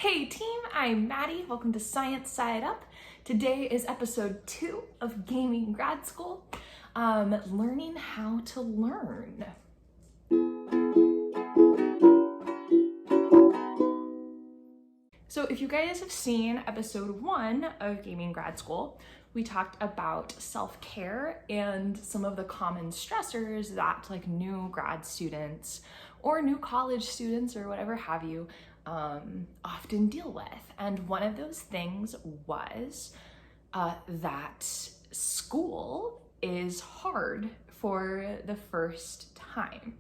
Hey team, I'm Maddie. Welcome to ScienceSideUp. Today is episode 2 of Gaming Grad School, learning how to learn. So if you guys have seen episode 1 of Gaming Grad School, we talked about self-care and some of the common stressors that new grad students or new college students or whatever have you often deal with. And one of those things was that school is hard for the first time.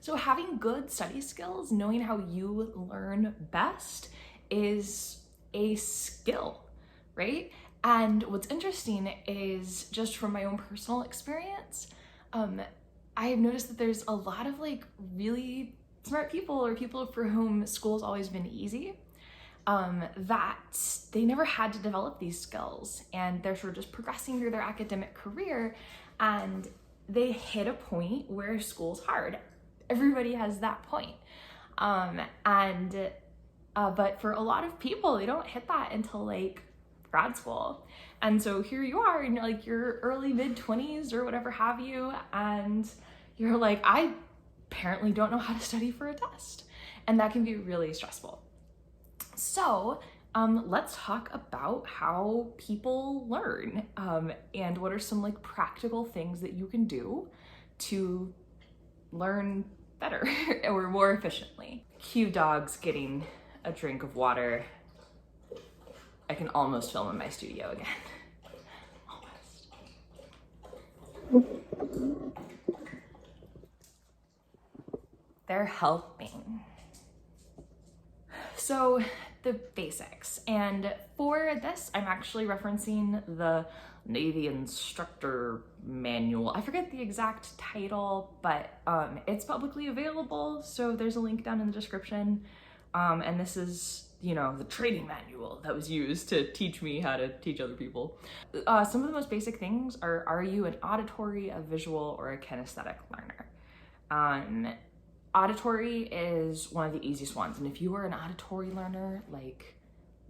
So having good study skills, knowing how you learn best, is a skill, right? And what's interesting is, just from my own personal experience, I have noticed that there's a lot of really smart people or people for whom school's always been easy, that they never had to develop these skills, and they're sort of just progressing through their academic career and they hit a point where school's hard. Everybody has that point. But for a lot of people, they don't hit that until grad school. And so here you are in your early mid-20s or whatever have you, and you're like, I apparently don't know how to study for a test. And that can be really stressful. So let's talk about how people learn, and what are some practical things that you can do to learn better or more efficiently. Cue dogs getting a drink of water. I can almost film in my studio again. Almost. They're helping. So the basics, and for this I'm actually referencing the Navy Instructor Manual. I forget the exact title, but it's publicly available, so there's a link down in the description. And this is, the training manual that was used to teach me how to teach other people. Some of the most basic things are you an auditory, a visual, or a kinesthetic learner? Auditory is one of the easiest ones. And if you are an auditory learner,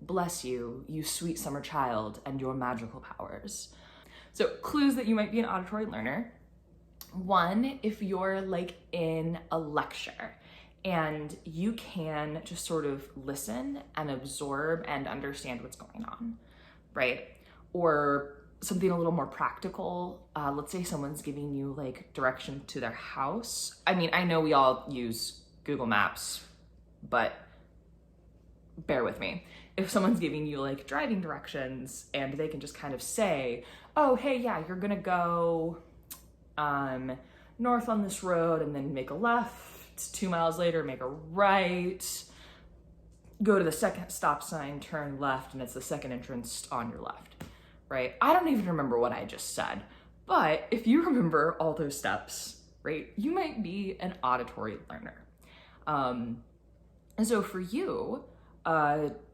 bless you, you sweet summer child and your magical powers. So clues that you might be an auditory learner. One, if you're in a lecture and you can just sort of listen and absorb and understand what's going on, right? Or something a little more practical. Let's say someone's giving you direction to their house. I mean, I know we all use Google Maps, but bear with me. If someone's giving you driving directions and they can just kind of say, oh, hey, yeah, you're gonna go north on this road and then make a left, 2 miles later, make a right, go to the second stop sign, turn left, and it's the second entrance on your left. Right? I don't even remember what I just said, but if you remember all those steps, right, you might be an auditory learner. And so for you,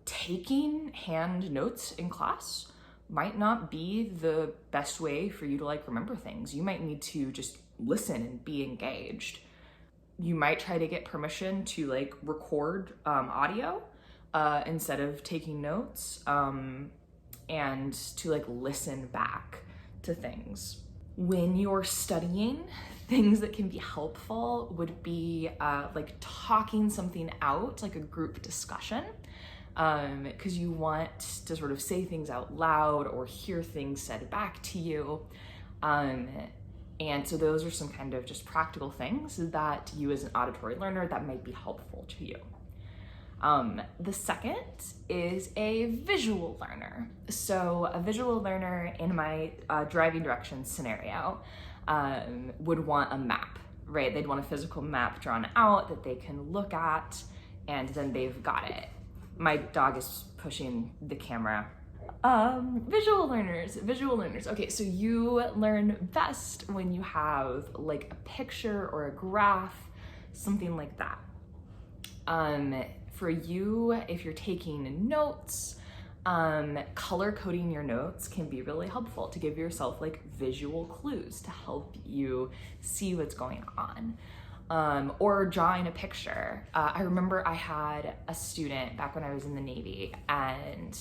taking hand notes in class might not be the best way for you to remember things. You might need to just listen and be engaged. You might try to get permission to record audio instead of taking notes. And to listen back to things. When you're studying, things that can be helpful would be talking something out, a group discussion, because you want to sort of say things out loud or hear things said back to you. And so those are some kind of just practical things that you as an auditory learner that might be helpful to you. The second is a visual learner. So a visual learner in my driving directions scenario would want a map, right? They'd want a physical map drawn out that they can look at, and then they've got it. My dog is pushing the camera. Visual learners. Okay, so you learn best when you have a picture or a graph, something like that. For you, if you're taking notes, color coding your notes can be really helpful to give yourself visual clues to help you see what's going on. or drawing a picture. I remember I had a student back when I was in the Navy, and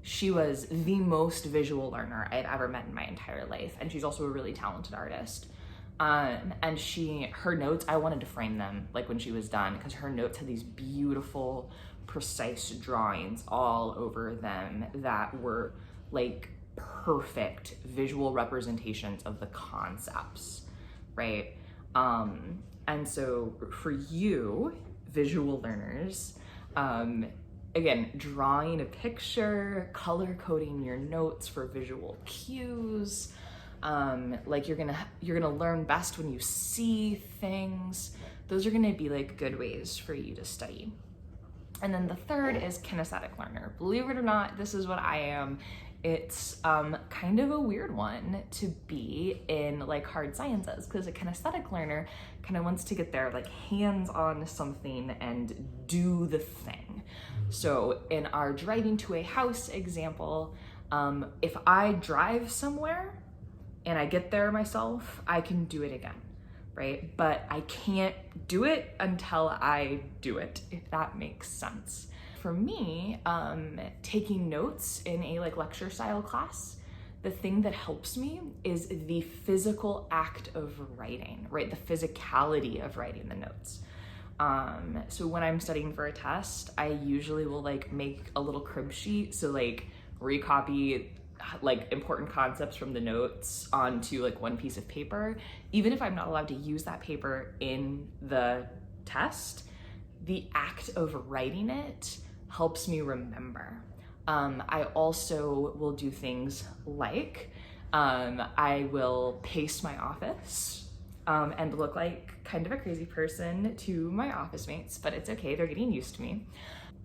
she was the most visual learner I've ever met in my entire life. And she's also a really talented artist. And her notes, I wanted to frame them like when she was done, because her notes had these beautiful, precise drawings all over them that were like perfect visual representations of the concepts, right? And so for you, visual learners, again, drawing a picture, color coding your notes for visual cues, like you're gonna learn best when you see things. Those are gonna be like good ways for you to study. And then the third is kinesthetic learner. Believe it or not, this is what I am. It's kind of a weird one to be in like hard sciences, because a kinesthetic learner kind of wants to get their like hands on something and do the thing. So in our driving to a house example, if I drive somewhere and I get there myself, I can do it again, right? But I can't do it until I do it, if that makes sense. For me, taking notes in a like lecture style class, the thing that helps me is the physical act of writing, right? The physicality of writing the notes. So when I'm studying for a test, I usually will like make a little crib sheet. So like recopy like important concepts from the notes onto like one piece of paper. Even if I'm not allowed to use that paper in the test, the act of writing it helps me remember. I also will do things like I will pace my office and look like kind of a crazy person to my office mates, but it's okay, they're getting used to me.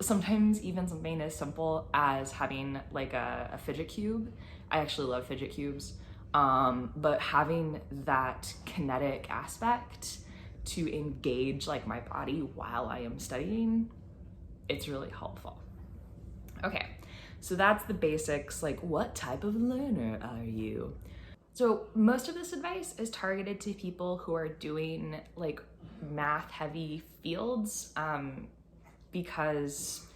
Sometimes even something as simple as having like a fidget cube. I actually love fidget cubes, but having that kinetic aspect to engage like my body while I am studying, it's really helpful. Okay, so that's the basics, like what type of learner are you? So most of this advice is targeted to people who are doing like math heavy fields, because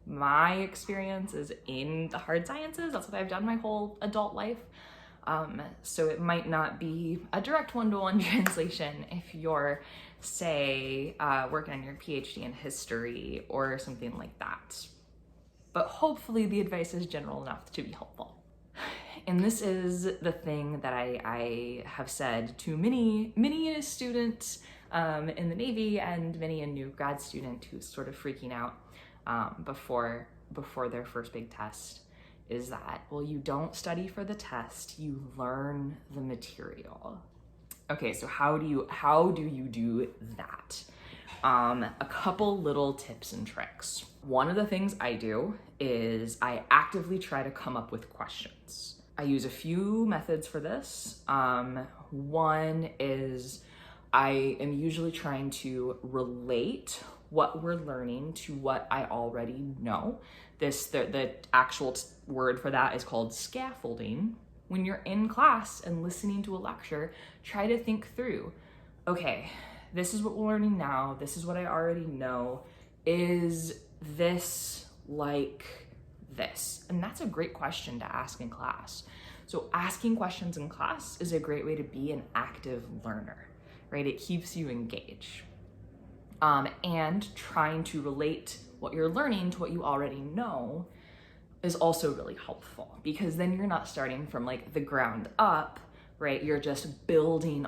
my experience is in the hard sciences. That's what I've done my whole adult life. So it might not be a direct one-to-one translation if you're, say, working on your PhD in history or something like that. But hopefully the advice is general enough to be helpful. And this is the thing that I have said to many a student in the Navy and many a new grad student who's sort of freaking out before their first big test, is that, well, you don't study for the test, you learn the material. Okay, so how do you do that? A couple little tips and tricks. One of the things I do is I actively try to come up with questions. I use a few methods for this. One is I am usually trying to relate what we're learning to what I already know. The actual word for that is called scaffolding. When you're in class and listening to a lecture, try to think through, okay, this is what we're learning now, this is what I already know, is this like this? And that's a great question to ask in class. So asking questions in class is a great way to be an active learner, right? It keeps you engaged. And trying to relate what you're learning to what you already know is also really helpful, because then you're not starting from like the ground up, right? You're just building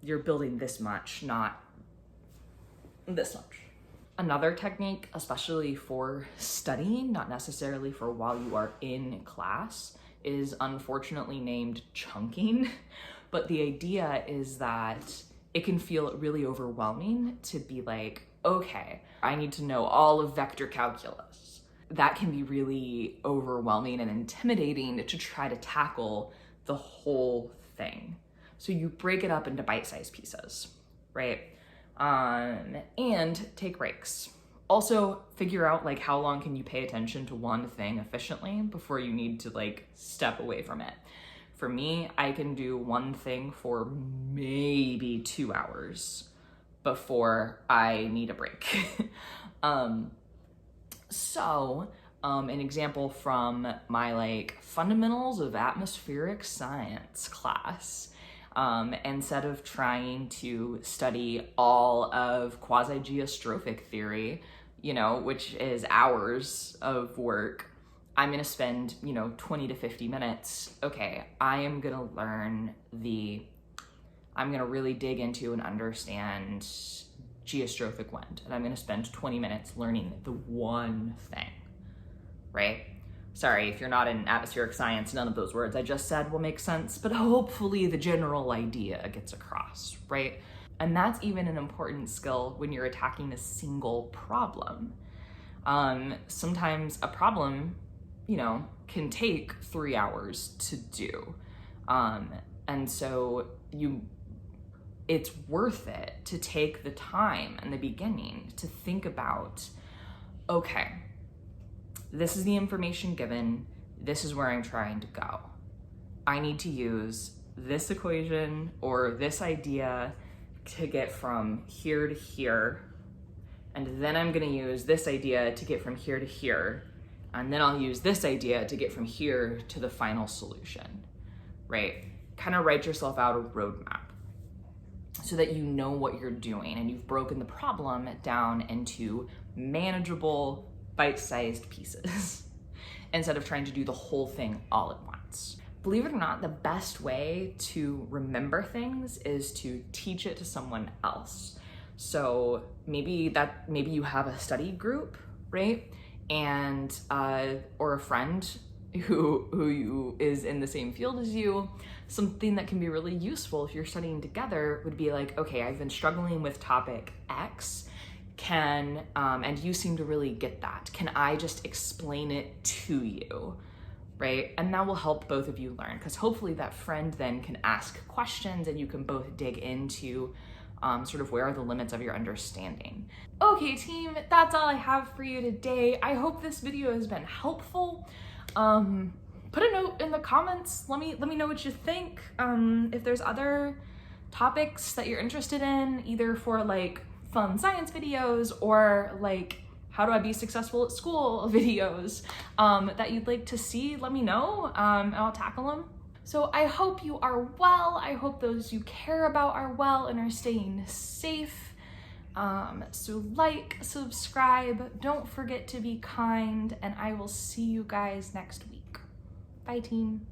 this much, not this much. Another technique, especially for studying, not necessarily for while you are in class, is unfortunately named chunking. But the idea is that it can feel really overwhelming to be like, okay, I need to know all of vector calculus. That can be really overwhelming and intimidating to try to tackle the whole thing. So you break it up into bite-sized pieces, right? And take breaks. Also figure out like how long can you pay attention to one thing efficiently before you need to like step away from it, For me, I can do one thing for maybe 2 hours before I need a break. An example from my like fundamentals of atmospheric science class, instead of trying to study all of quasi-geostrophic theory, which is hours of work, I'm gonna spend, 20 to 50 minutes. Okay, I'm gonna really dig into and understand geostrophic wind, and I'm gonna spend 20 minutes learning the one thing, right? Sorry, if you're not in atmospheric science, none of those words I just said will make sense, but hopefully the general idea gets across, right? And that's even an important skill when you're attacking a single problem. Sometimes a problem, can take 3 hours to do. And so it's worth it to take the time in the beginning to think about, okay, this is the information given, this is where I'm trying to go. I need to use this equation or this idea to get from here to here, and then I'm gonna use this idea to get from here to here, and then I'll use this idea to get from here to the final solution, right? Kind of write yourself out a roadmap so that you know what you're doing and you've broken the problem down into manageable, bite-sized pieces instead of trying to do the whole thing all at once. Believe it or not, the best way to remember things is to teach it to someone else. So maybe you have a study group, right? And or a friend who is in the same field as you. Something that can be really useful if you're studying together would be like, okay, I've been struggling with topic X, and you seem to really get that. Can I just explain it to you, right? And that will help both of you learn, because hopefully that friend then can ask questions and you can both dig into sort of where are the limits of your understanding. Okay, team, that's all I have for you today. I hope this video has been helpful. Put a note in the comments. Let me know what you think. If there's other topics that you're interested in, either for like fun science videos or like how do I be successful at school videos that you'd like to see, let me know, and I'll tackle them. So I hope you are well. I hope those you care about are well and are staying safe. So like, subscribe, don't forget to be kind, and I will see you guys next week. Bye, team.